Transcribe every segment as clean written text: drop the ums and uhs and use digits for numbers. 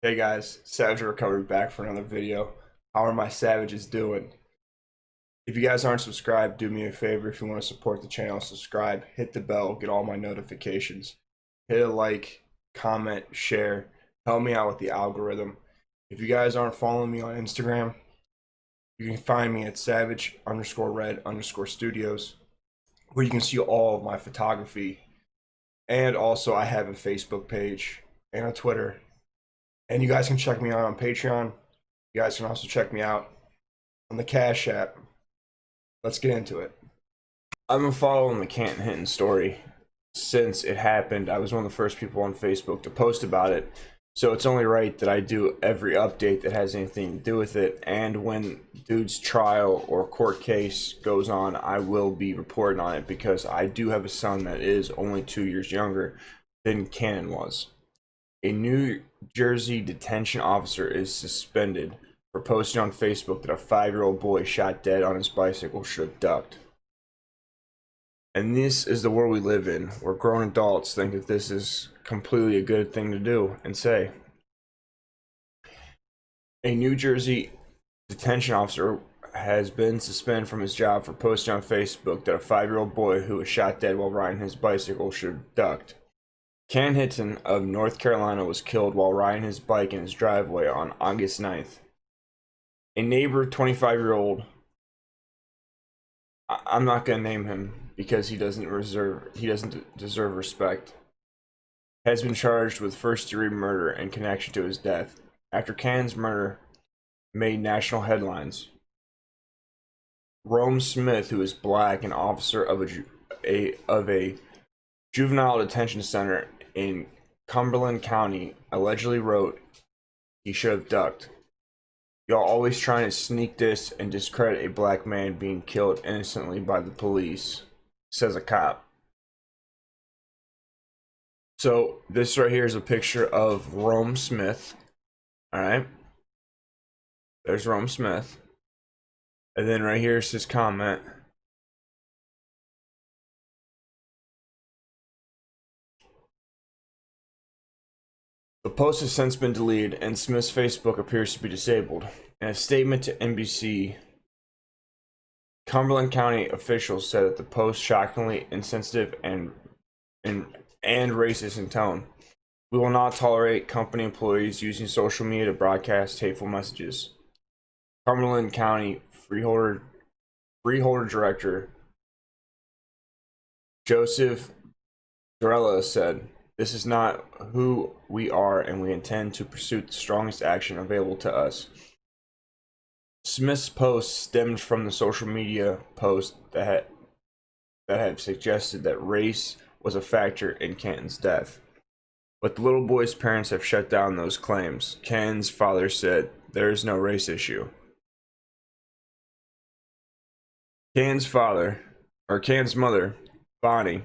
Hey guys, Savage Recovery back for another video. How are my savages doing? If you guys aren't subscribed, do me a favor. If you want to support the channel, subscribe, hit the bell, get all my notifications. Hit a like, comment, share, help me out with the algorithm. If you guys aren't following me on Instagram, you can find me at savage_red_studios, where you can see all of my photography. And also I have a Facebook page and a Twitter. And you guys can check me out on Patreon. You guys can also check me out on the Cash App. Let's get into it. I've been following the Cannon Hinnant story since it happened. I was one of the first people on Facebook to post about it. So it's only right that I do every update that has anything to do with it. And when dude's trial or court case goes on, I will be reporting on it because I do have a son that is only 2 years younger than Cannon was. A New Jersey detention officer is suspended for posting on Facebook that a 5-year-old boy shot dead on his bicycle should have ducked. And this is the world we live in, where grown adults think that this is completely a good thing to do and say. A New Jersey detention officer has been suspended from his job for posting on Facebook that a 5-year-old boy who was shot dead while riding his bicycle should have ducked. Cannon Hinnant of North Carolina was killed while riding his bike in his driveway on August 9th. A neighbor, 25-year-old, I'm not going to name him because he doesn't deserve respect, has been charged with first-degree murder in connection to his death after Cannon's murder made national headlines. Rome Smith, who is black and officer of a juvenile detention center in Cumberland County, allegedly wrote, "He should have ducked. Y'all always trying to sneak this and discredit a black man being killed innocently by the police," says a cop. So this right here is a picture of Rome Smith. All right, there's Rome Smith, and then right here is his comment. The post has since been deleted, and Smith's Facebook appears to be disabled. In a statement to NBC, Cumberland County officials said that the post shockingly insensitive and racist in tone. We will not tolerate company employees using social media to broadcast hateful messages. Cumberland County Freeholder Director Joseph Dorella said, "This is not who we are, and we intend to pursue the strongest action available to us." Smith's post stemmed from the social media post that had suggested that race was a factor in Cannon's death. But the little boy's parents have shut down those claims. Cannon's father said, "There is no race issue." Cannon's mother, Bonnie,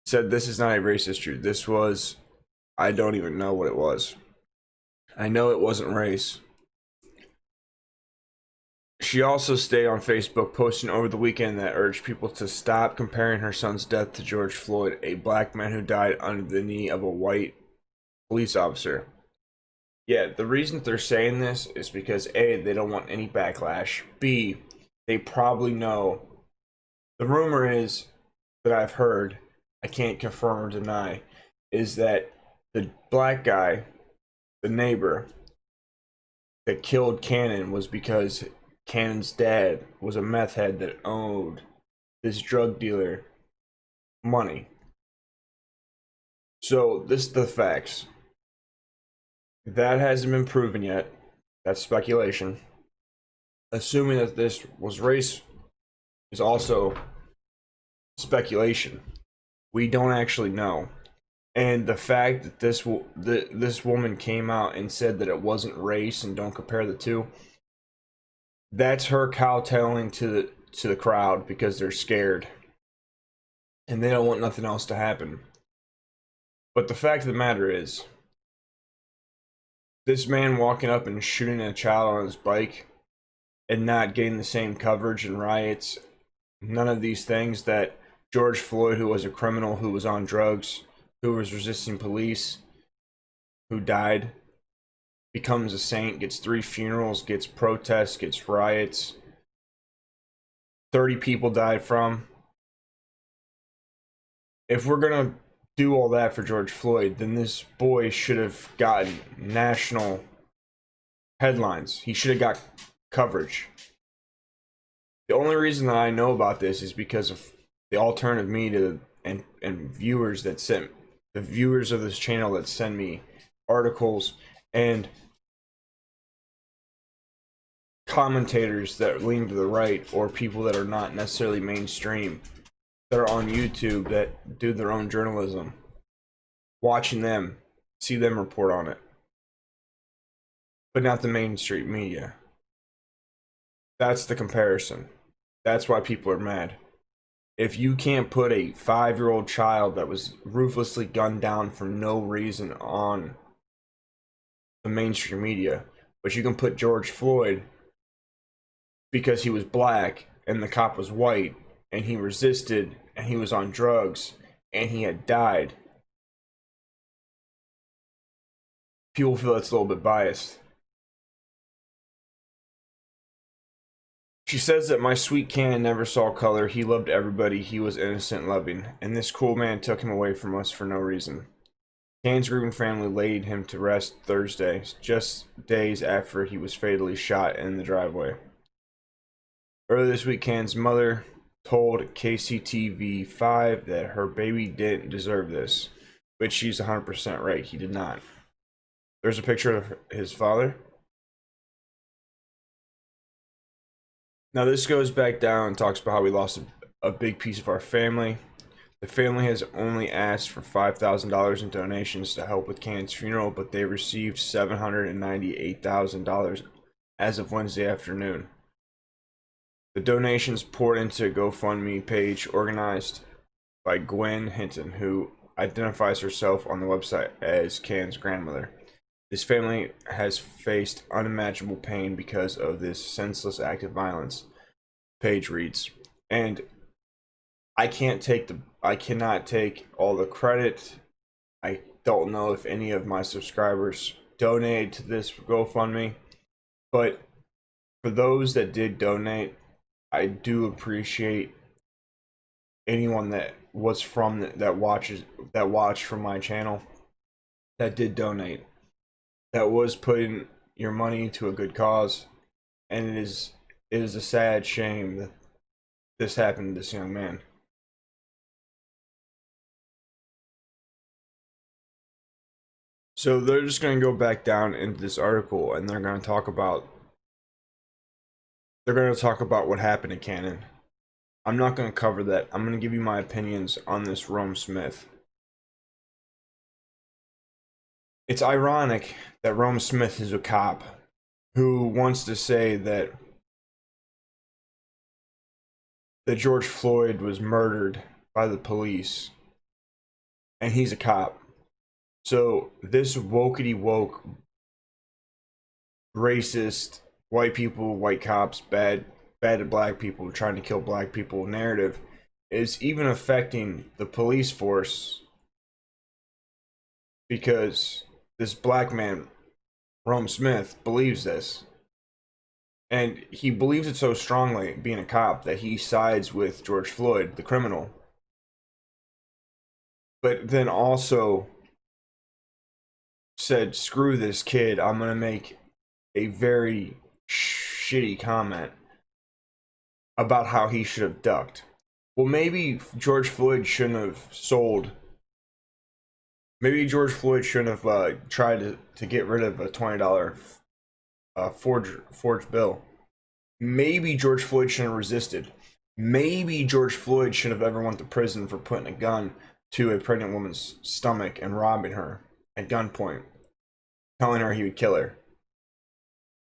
said this is not a race issue. This was, I don't even know what it was. I know it wasn't race. She also stayed on Facebook posting over the weekend that urged people to stop comparing her son's death to George Floyd, a black man who died under the knee of a white police officer. Yeah, the reason that they're saying this is because A, they don't want any backlash. B, they probably know. The rumor is that I've heard, I can't confirm or deny, is that the black guy, the neighbor that killed Cannon, was because Cannon's dad was a meth head that owed this drug dealer money. So this is the facts. That hasn't been proven yet. That's speculation. Assuming that this was race is also speculation. We don't actually know. And the fact that this woman came out and said that it wasn't race and don't compare the two, that's her kowtowing to the crowd because they're scared and they don't want nothing else to happen. But the fact of the matter is, this man walking up and shooting a child on his bike and not getting the same coverage and riots, none of these things that George Floyd, who was a criminal, who was on drugs, who was resisting police, who died, becomes a saint, gets 3 funerals, gets protests, gets riots. 30 people died from. If we're gonna do all that for George Floyd, then this boy should have gotten national headlines. He should have got coverage. The only reason that I know about this is because of the alternative media and viewers that sent, the viewers of this channel that send me articles, and commentators that lean to the right, or people that are not necessarily mainstream, that are on YouTube, that do their own journalism. Watching them, see them report on it, but not the mainstream media. That's the comparison. That's why people are mad. If you can't put a 5-year-old child that was ruthlessly gunned down for no reason on the mainstream media, but you can put George Floyd because he was black and the cop was white and he resisted and he was on drugs and he had died, people feel that's a little bit biased. She says that my sweet Cannon never saw color. He loved everybody. He was innocent, loving. And this cruel man took him away from us for no reason. Cannon's grieving family laid him to rest Thursday, just days after he was fatally shot in the driveway. Earlier this week, Cannon's mother told KCTV5 that her baby didn't deserve this, which she's 100% right. He did not. There's a picture of his father. Now this goes back down and talks about how we lost a big piece of our family. The family has only asked for $5,000 in donations to help with Cannon's funeral, but they received $798,000 as of Wednesday afternoon. The donations poured into a GoFundMe page organized by Cannon Hinnant, who identifies herself on the website as Cannon's grandmother. This family has faced unimaginable pain because of this senseless act of violence, page reads. And I cannot take all the credit. I don't know if any of my subscribers donated to this GoFundMe, but for those that did donate, I do appreciate anyone that was from that watched from my channel that did donate, that was putting your money to a good cause. And it is a sad shame that this happened to this young man. So they're just going to go back down into this article and they're going to talk about what happened to Cannon. I'm not going to cover that. I'm going to give you my opinions on this Rome Smith. It's ironic that Rome Smith is a cop who wants to say that George Floyd was murdered by the police, and he's a cop. So this wokety woke, racist, white people, white cops, bad to black people, trying to kill black people narrative is even affecting the police force, because this black man, Rome Smith, believes this. And he believes it so strongly, being a cop, that he sides with George Floyd, the criminal. But then also said, screw this kid, I'm going to make a very shitty comment about how he should have ducked. Well, maybe George Floyd shouldn't have sold. Maybe George Floyd shouldn't have tried to get rid of a $20 forged bill. Maybe George Floyd shouldn't have resisted. Maybe George Floyd should have ever went to prison for putting a gun to a pregnant woman's stomach and robbing her at gunpoint, telling her he would kill her.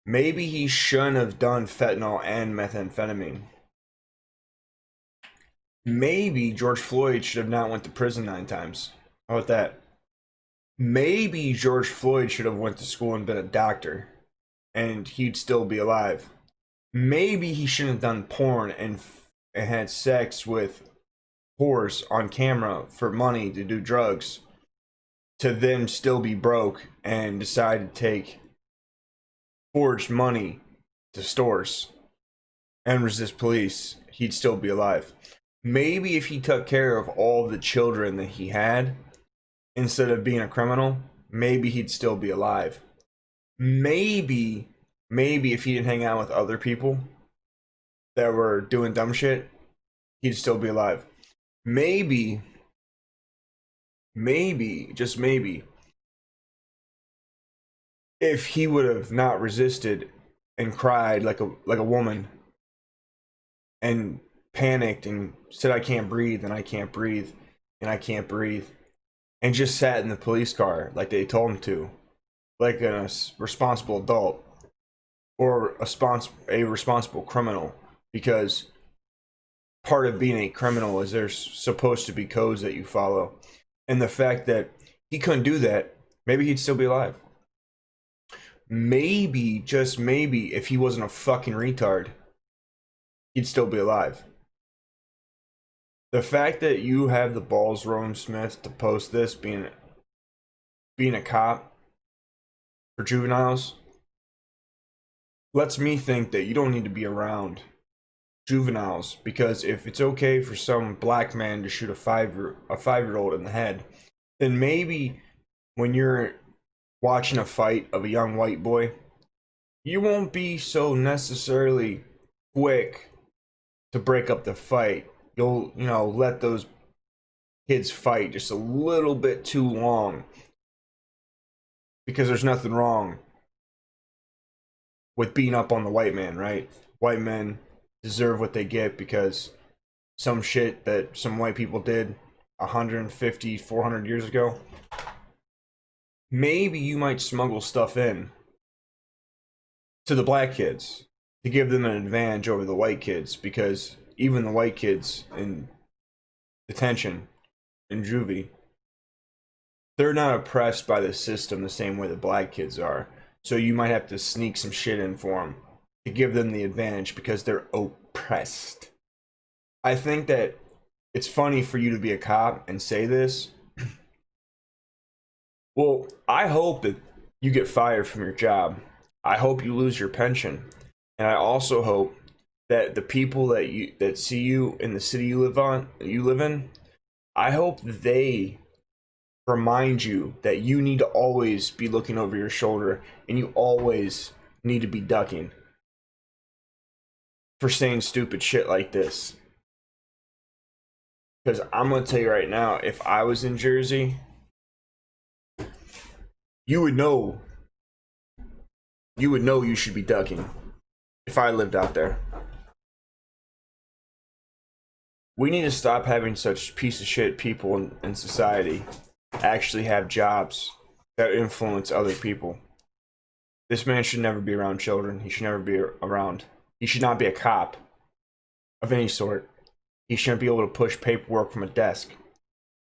Maybe he shouldn't have done fentanyl and methamphetamine. Maybe George Floyd should have not went to prison 9 times. How about that? Maybe George Floyd should have went to school and been a doctor, and he'd still be alive. Maybe he shouldn't have done porn and had sex with whores on camera for money to do drugs, to then still be broke and decide to take forged money to stores and resist police, he'd still be alive. Maybe if he took care of all the children that he had, instead of being a criminal, maybe he'd still be alive. Maybe if he didn't hang out with other people that were doing dumb shit, he'd still be alive. Maybe, just maybe, if he would have not resisted and cried like a woman and panicked and said, I can't breathe, and I can't breathe, and I can't breathe, and just sat in the police car like they told him to, like a responsible adult or a responsible criminal, because part of being a criminal is there's supposed to be codes that you follow. And the fact that he couldn't do that, maybe he'd still be alive. Maybe, just maybe, if he wasn't a fucking retard, he'd still be alive. The fact that you have the balls, Rowan Smith, to post this, being a cop for juveniles, lets me think that you don't need to be around juveniles, because if it's okay for some black man to shoot a five-year-old in the head, then maybe when you're watching a fight of a young white boy, you won't be so necessarily quick to break up the fight. You'll, let those kids fight just a little bit too long, because there's nothing wrong with beating up on the white man, right? White men deserve what they get because some shit that some white people did 150, 400 years ago. Maybe you might smuggle stuff in to the black kids to give them an advantage over the white kids, because even the white kids in detention in juvie, they're not oppressed by the system the same way the black kids are. So you might have to sneak some shit in for them to give them the advantage because they're oppressed. I think that it's funny for you to be a cop and say this. Well, I hope that you get fired from your job. I hope you lose your pension. And I also hope that the people that see you in the city you live in, I hope they remind you that you need to always be looking over your shoulder and you always need to be ducking for saying stupid shit like this. Because I'm going to tell you right now, if I was in Jersey, you would know you should be ducking if I lived out there. We need to stop having such piece of shit people in society actually have jobs that influence other people. This man should never be around children. He should never be around. He should not be a cop of any sort. He shouldn't be able to push paperwork from a desk.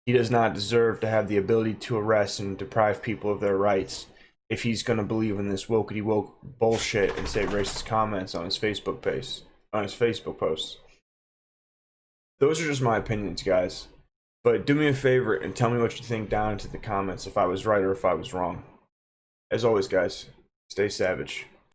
He does not deserve to have the ability to arrest and deprive people of their rights if he's going to believe in this wokety woke bullshit and say racist comments on his Facebook posts. Those are just my opinions, guys. But do me a favor and tell me what you think down into the comments, if I was right or if I was wrong. As always, guys, stay savage.